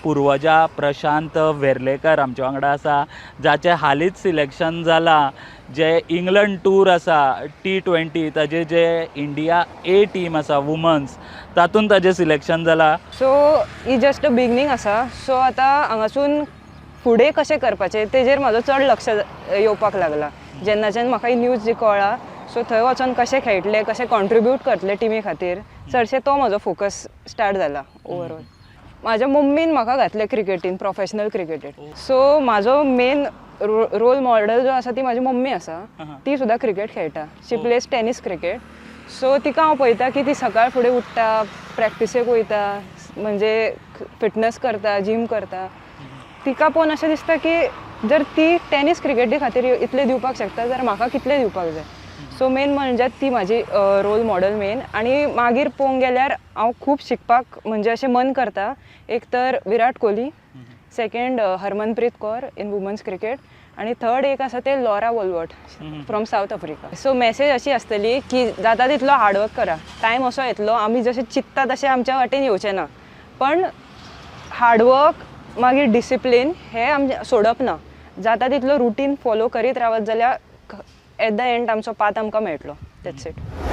पुर्वजा प्रशांत वेर्लेकर आमचे वांगडा आसा, जाचे हालींच सिलेक्शन जालां जे इंग्लंड टूर आसा T20 ताजे जे इंडिया A टीम आसा वुमन्स तातूंत ताजें सिलेक्शन जालां. सो ही जस्ट अ बिगनींग आसा. सो आतां हांगासून फुडें कशें करपाचें तेजेर म्हाजो चड लक्ष येवपाक लागला. जेन्नाच्यान म्हाका ही न्यूज जी कळ्ळा सो थंय वचोन कशें खेळटले, कशें कॉन्ट्रिब्यूट करतले टिमी खातीर, चडशें तो म्हजो फोकस स्टार्ट जाला ओवरऑल. म्हाज्या मम्मीन म्हाका घातलें क्रिकेटीन, प्रोफेशनल क्रिकेटीन. सो म्हाजो मेन रोल मॉडेल जो आसा ती म्हाजी मम्मी आसा. ती सुद्दां क्रिकेट खेळटा. She plays tennis cricket. So तिका हांव पळयता की ती सकाळ फुडें उठ्ठा, प्रॅक्टिसेक वयता, म्हणजे फिटनेस करता, जीम करता. तिका पळोवन अशें दिसता की जर ती टेनीस क्रिकेटी खातीर इतलें दिवपाक शकता जाल्यार म्हाका कितलें दिवपाक जाय. सो मेन म्हणजे ती म्हाजी रोल मॉडेल मेन. आनी मागीर पळोवंक गेल्यार हांव खूब शिकपाक म्हणजे अशें मन करता. एक तर Virat Kohli, second Harmanpreet Kaur in women's cricket, आनी थर्ड एक आसा ते Laura Wolvaardt from South Africa. So message अशी आसतली की जाता तितलो हार्डवर्क करा. टायम असो येतलो आमी जशें चिंतता तशें आमच्या वाटेन येवचें ना, पण हार्डवर्क मागीर डिसिप्लीन हें आमचें सोडप ना. जाता तितलो रुटीन फॉलो करीत रावत जाल्यार एट द एंड आमचो पाथ आमकां मेळटलो. That's it.